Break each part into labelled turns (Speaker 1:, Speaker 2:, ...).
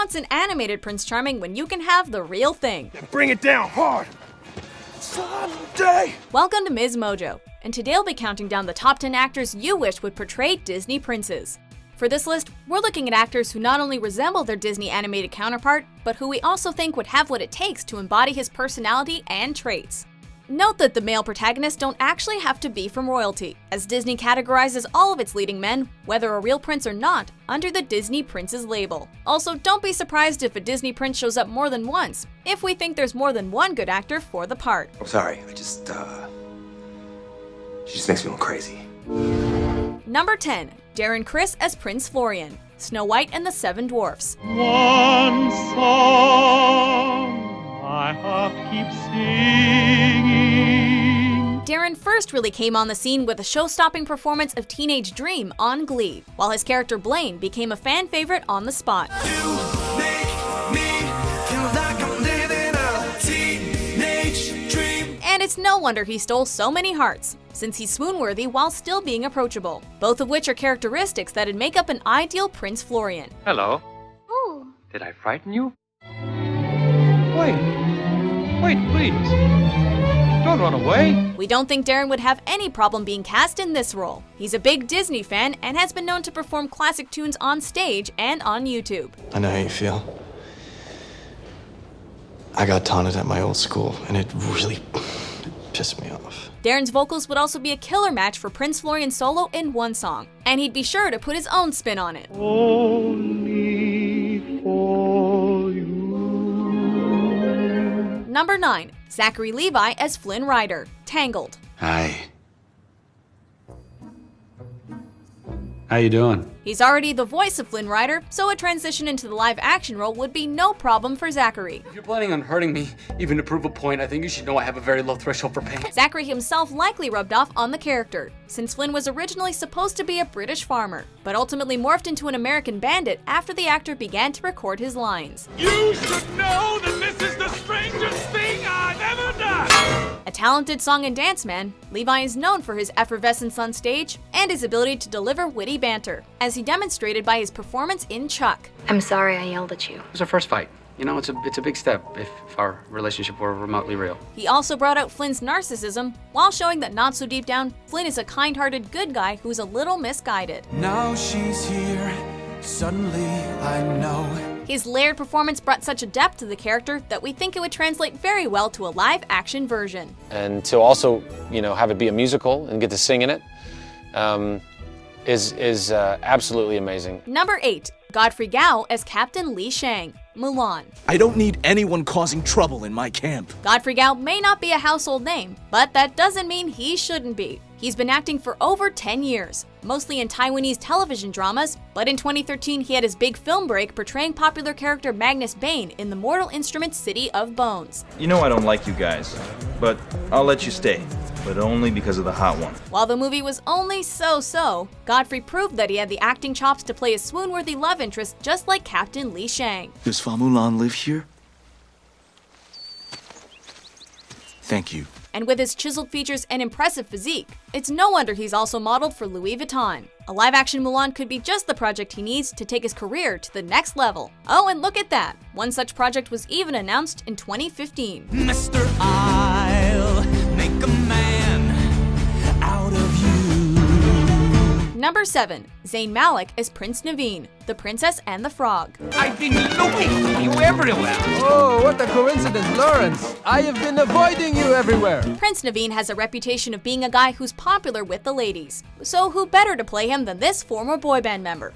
Speaker 1: wants an animated Prince Charming when you can have the real thing?
Speaker 2: Bring it down hard! Someday!
Speaker 1: Welcome to MsMojo, and today I'll be counting down the top 10 actors you wish would portray Disney princes. For this list, we're looking at actors who not only resemble their Disney animated counterpart, but who we also think would have what it takes to embody his personality and traits. Note that the male protagonists don't actually have to be from royalty, as Disney categorizes all of its leading men, whether a real prince or not, under the Disney Princes label. Also, don't be surprised if a Disney prince shows up more than once, if we think there's more than one good actor for the part.
Speaker 3: I'm sorry, she just makes me go crazy.
Speaker 1: Number 10. Darren Criss as Prince Florian, Snow White and the Seven Dwarfs.
Speaker 4: One song my heart keeps singing.
Speaker 1: Darren first really came on the scene with a show-stopping performance of Teenage Dream on Glee, while his character Blaine became a fan favorite on the spot.
Speaker 2: You make me feel like I'm living a teenage dream.
Speaker 1: And it's no wonder he stole so many hearts, since he's swoon-worthy while still being approachable, both of which are characteristics that'd make up an ideal Prince Florian.
Speaker 5: Hello.
Speaker 6: Oh.
Speaker 5: Did I frighten you? Wait, please. Don't run away.
Speaker 1: We don't think Darren would have any problem being cast in this role. He's a big Disney fan and has been known to perform classic tunes on stage and on YouTube.
Speaker 7: I know how you feel. I got taunted at my old school, and it really pissed me off.
Speaker 1: Darren's vocals would also be a killer match for Prince Florian solo in one song, and he'd be sure to put his own spin on it.
Speaker 4: Only for you.
Speaker 1: Number 9. Zachary Levi as Flynn Rider, Tangled.
Speaker 8: Hi. How you doing?
Speaker 1: He's already the voice of Flynn Rider, so a transition into the live-action role would be no problem for Zachary.
Speaker 8: If you're planning on hurting me, even to prove a point, I think you should know I have a very low threshold for pain.
Speaker 1: Zachary himself likely rubbed off on the character, since Flynn was originally supposed to be a British farmer, but ultimately morphed into an American bandit after the actor began to record his lines.
Speaker 2: You should know that this is the strangest thing I've ever done!
Speaker 1: A talented song and dance man, Levi is known for his effervescence on stage and his ability to deliver witty banter, as he demonstrated by his performance in Chuck.
Speaker 6: I'm sorry I yelled at you.
Speaker 8: It was our first fight. You know, it's a big step if our relationship were remotely real.
Speaker 1: He also brought out Flynn's narcissism, while showing that not so deep down, Flynn is a kind-hearted good guy who's a little misguided.
Speaker 2: Now she's here, suddenly I know.
Speaker 1: His layered performance brought such a depth to the character that we think it would translate very well to a live-action version.
Speaker 9: And to also, have it be a musical and get to sing in it is absolutely amazing.
Speaker 1: Number 8. Godfrey Gao as Captain Li Shang, Mulan.
Speaker 2: I don't need anyone causing trouble in my camp.
Speaker 1: Godfrey Gao may not be a household name, but that doesn't mean he shouldn't be. He's been acting for over 10 years, mostly in Taiwanese television dramas, but in 2013 he had his big film break portraying popular character Magnus Bane in the Mortal Instruments City of Bones.
Speaker 10: You know I don't like you guys, but I'll let you stay. But only because of the hot one.
Speaker 1: While the movie was only so-so, Godfrey proved that he had the acting chops to play a swoon-worthy love interest just like Captain Li Shang.
Speaker 2: Does Fa Mulan live here? Thank you.
Speaker 1: And with his chiseled features and impressive physique, it's no wonder he's also modeled for Louis Vuitton. A live-action Mulan could be just the project he needs to take his career to the next level. Oh, and look at that! One such project was even announced in 2015.
Speaker 2: Mr. I'll make a man out of you.
Speaker 1: Number 7. Zayn Malik as Prince Naveen, The Princess and the Frog.
Speaker 5: I've been looking for you everywhere.
Speaker 11: Oh, what a coincidence, Lawrence. I have been avoiding you everywhere.
Speaker 1: Prince Naveen has a reputation of being a guy who's popular with the ladies. So who better to play him than this former boy band member?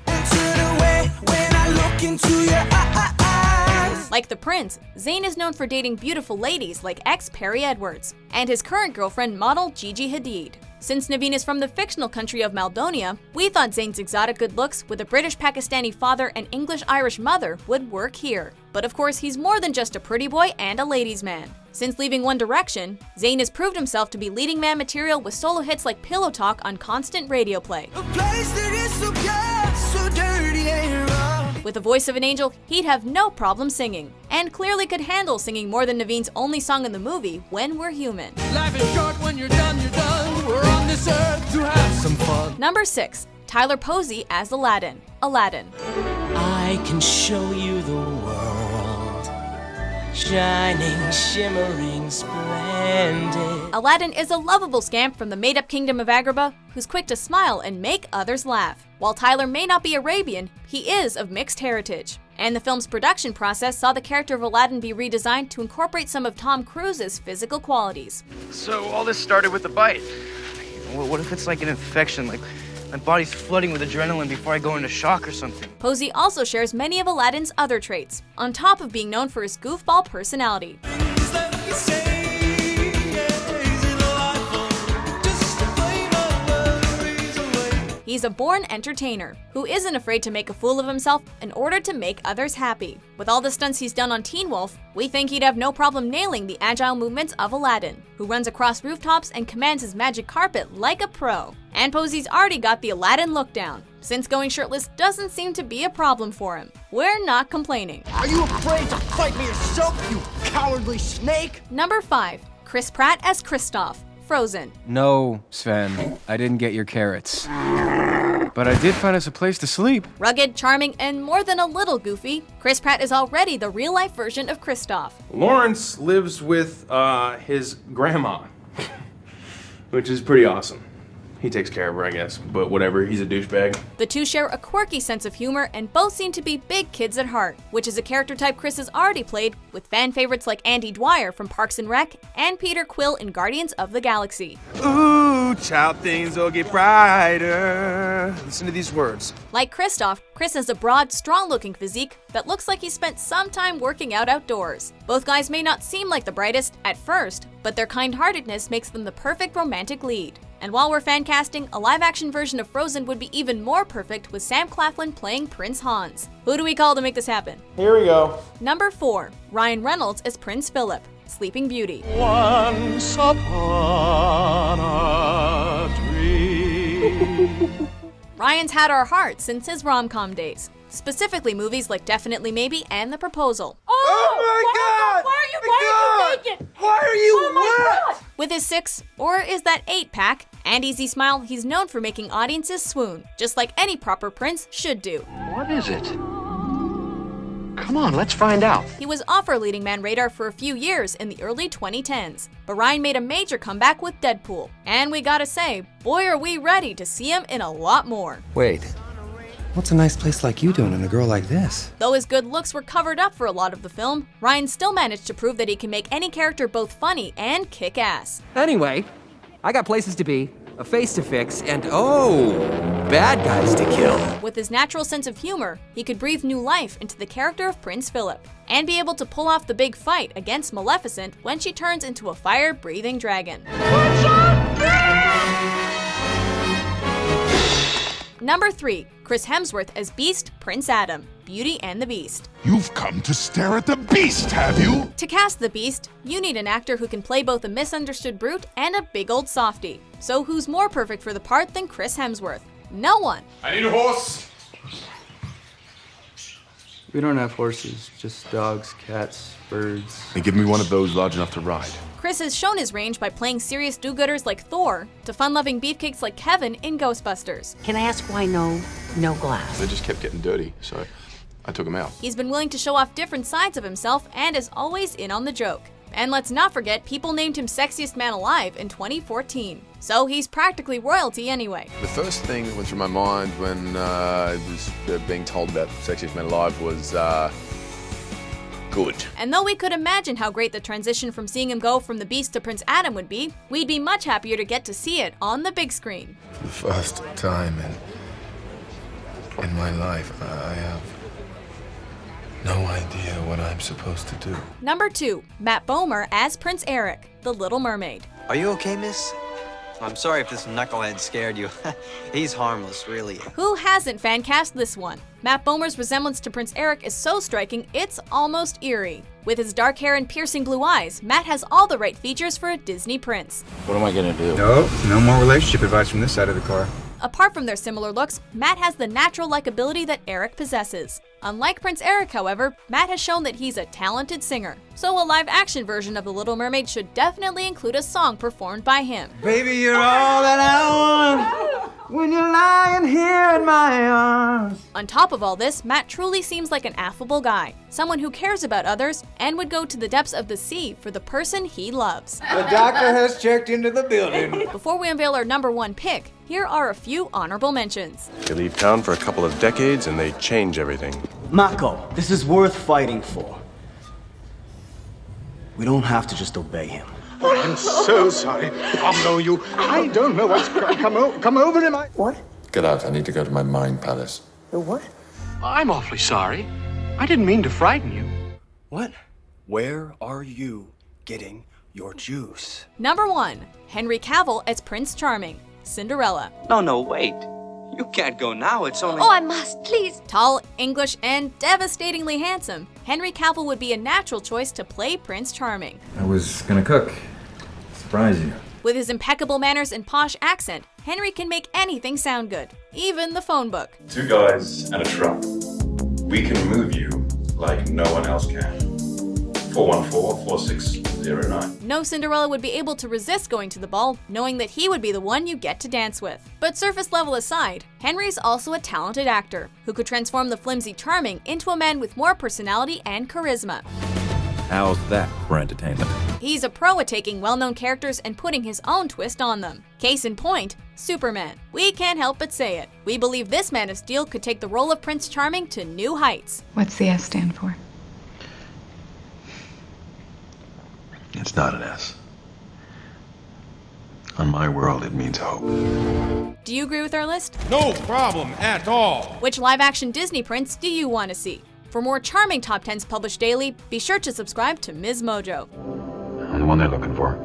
Speaker 1: Like the prince, Zayn is known for dating beautiful ladies like ex-Perry Edwards, and his current girlfriend model Gigi Hadid. Since Naveen is from the fictional country of Maldonia, we thought Zayn's exotic good looks with a British-Pakistani father and English-Irish mother would work here. But of course, he's more than just a pretty boy and a ladies' man. Since leaving One Direction, Zayn has proved himself to be leading man material with solo hits like Pillow Talk on constant radio play. With the voice of an angel, he'd have no problem singing, and clearly could handle singing more than Naveen's only song in the movie, When We're Human.
Speaker 11: Life is short, when you're done, you're done. We're on this earth to have some fun.
Speaker 1: Number 6. Tyler Posey as Aladdin. Aladdin.
Speaker 2: I can show you the world, shining, shimmering, splendid.
Speaker 1: Aladdin is a lovable scamp from the made-up kingdom of Agrabah who's quick to smile and make others laugh. While Tyler may not be Arabian, he is of mixed heritage. And the film's production process saw the character of Aladdin be redesigned to incorporate some of Tom Cruise's physical qualities.
Speaker 3: So all this started with a bite. What if it's like an infection, like my body's flooding with adrenaline before I go into shock or something?
Speaker 1: Posey also shares many of Aladdin's other traits, on top of being known for his goofball personality. He's a born entertainer who isn't afraid to make a fool of himself in order to make others happy. With all the stunts he's done on Teen Wolf, we think he'd have no problem nailing the agile movements of Aladdin, who runs across rooftops and commands his magic carpet like a pro. And Posey's already got the Aladdin look down, since going shirtless doesn't seem to be a problem for him. We're not complaining.
Speaker 2: Are you afraid to fight me yourself, you cowardly snake?
Speaker 1: Number 5. Chris Pratt as Kristoff, Frozen.
Speaker 11: No, Sven, I didn't get your carrots. But I did find us a place to sleep.
Speaker 1: Rugged, charming, and more than a little goofy, Chris Pratt is already the real-life version of Kristoff.
Speaker 12: Lawrence lives with his grandma, which is pretty awesome. He takes care of her, I guess, but whatever, he's a douchebag.
Speaker 1: The two share a quirky sense of humor and both seem to be big kids at heart, which is a character type Chris has already played with fan favorites like Andy Dwyer from Parks and Rec and Peter Quill in Guardians of the Galaxy.
Speaker 3: Ooh, child, things will get brighter. Listen to these words.
Speaker 1: Like Kristoff, Chris has a broad, strong-looking physique that looks like he spent some time working out outdoors. Both guys may not seem like the brightest at first, but their kind-heartedness makes them the perfect romantic lead. And while we're fan casting, a live-action version of Frozen would be even more perfect with Sam Claflin playing Prince Hans. Who do we call to make this happen?
Speaker 12: Here we go.
Speaker 1: Number 4. Ryan Reynolds as Prince Phillip, Sleeping Beauty.
Speaker 4: Once upon a dream.
Speaker 1: Ryan's had our hearts since his rom-com days, specifically movies like Definitely Maybe and The Proposal.
Speaker 2: Oh my God! Why are you naked? Why are you wet?
Speaker 1: With his 6, or is that 8-pack, and easy smile, he's known for making audiences swoon, just like any proper prince should do.
Speaker 5: What is it? Come on, let's find out.
Speaker 1: He was off our leading man radar for a few years in the early 2010s, but Ryan made a major comeback with Deadpool. And we gotta say, boy are we ready to see him in a lot more.
Speaker 13: Wait, what's a nice place like you doing and a girl like this?
Speaker 1: Though his good looks were covered up for a lot of the film, Ryan still managed to prove that he can make any character both funny and kick-ass.
Speaker 11: Anyway, I got places to be, a face to fix, and bad guys to kill.
Speaker 1: With his natural sense of humor, he could breathe new life into the character of Prince Phillip, and be able to pull off the big fight against Maleficent when she turns into a fire-breathing dragon. Number 3. Chris Hemsworth as Beast, Prince Adam, Beauty and the Beast.
Speaker 14: You've come to stare at the beast, have you?
Speaker 1: To cast the Beast, you need an actor who can play both a misunderstood brute and a big old softie. So who's more perfect for the part than Chris Hemsworth? No one.
Speaker 3: I need a horse. We don't have horses, just dogs, cats, birds.
Speaker 14: And give me one of those large enough to ride.
Speaker 1: Chris has shown his range by playing serious do-gooders like Thor to fun-loving beefcakes like Kevin in Ghostbusters.
Speaker 15: Can I ask why no glass?
Speaker 7: They just kept getting dirty, so I took them out.
Speaker 1: He's been willing to show off different sides of himself and is always in on the joke. And let's not forget, people named him Sexiest Man Alive in 2014. So he's practically royalty anyway.
Speaker 7: The first thing that went through my mind when I was being told about Sexiest Man Alive was, good.
Speaker 1: And though we could imagine how great the transition from seeing him go from the Beast to Prince Adam would be, we'd be much happier to get to see it on the big screen.
Speaker 13: For the first time in my life, I have no idea what I'm supposed to do.
Speaker 1: Number 2. Matt Bomer as Prince Eric, The Little Mermaid.
Speaker 16: Are you okay, miss? I'm sorry if this knucklehead scared you. He's harmless, really.
Speaker 1: Who hasn't fan cast this one? Matt Bomer's resemblance to Prince Eric is so striking, it's almost eerie. With his dark hair and piercing blue eyes, Matt has all the right features for a Disney prince.
Speaker 9: What am I gonna do?
Speaker 17: No more relationship advice from this side of the car.
Speaker 1: Apart from their similar looks, Matt has the natural likability that Eric possesses. Unlike Prince Eric, however, Matt has shown that he's a talented singer, so a live-action version of The Little Mermaid should definitely include a song performed by him.
Speaker 2: Baby, you're all that I want. when you're lying here in my arms.
Speaker 1: On top of all this, Matt truly seems like an affable guy, someone who cares about others and would go to the depths of the sea for the person he loves.
Speaker 2: The doctor has checked into the building.
Speaker 1: Before we unveil our #1 pick, here are a few honorable mentions.
Speaker 18: They leave town for a couple of decades and they change everything.
Speaker 19: Mako, this is worth fighting for. We don't have to just obey him.
Speaker 5: Oh, I'm so sorry. Oh, you. I don't know what's come over in my...
Speaker 13: What? Get out. I need to go to my mind palace.
Speaker 5: The what?
Speaker 20: I'm awfully sorry. I didn't mean to frighten you.
Speaker 19: What? Where are you getting your juice?
Speaker 1: #1, Henry Cavill as Prince Charming, Cinderella.
Speaker 16: No, wait. You can't go now, it's only...
Speaker 6: Oh, I must, please.
Speaker 1: Tall, English, and devastatingly handsome, Henry Cavill would be a natural choice to play Prince Charming.
Speaker 17: I was gonna cook. Surprise you.
Speaker 1: With his impeccable manners and posh accent, Henry can make anything sound good, even the phone book.
Speaker 21: 2 guys and a truck. We can move you like no one else can. 414-4609.
Speaker 1: No Cinderella would be able to resist going to the ball, knowing that he would be the one you get to dance with. But surface level aside, Henry's also a talented actor, who could transform the flimsy Charming into a man with more personality and charisma.
Speaker 17: How's that for entertainment?
Speaker 1: He's a pro at taking well-known characters and putting his own twist on them. Case in point, Superman. We can't help but say it. We believe this Man of Steel could take the role of Prince Charming to new heights.
Speaker 22: What's the S stand for?
Speaker 14: It's not an S. On my world, it means hope.
Speaker 1: Do you agree with our list?
Speaker 12: No problem at all.
Speaker 1: Which live-action Disney prince do you want to see? For more charming top 10s published daily, be sure to subscribe to MsMojo.
Speaker 14: I'm the one they're looking for.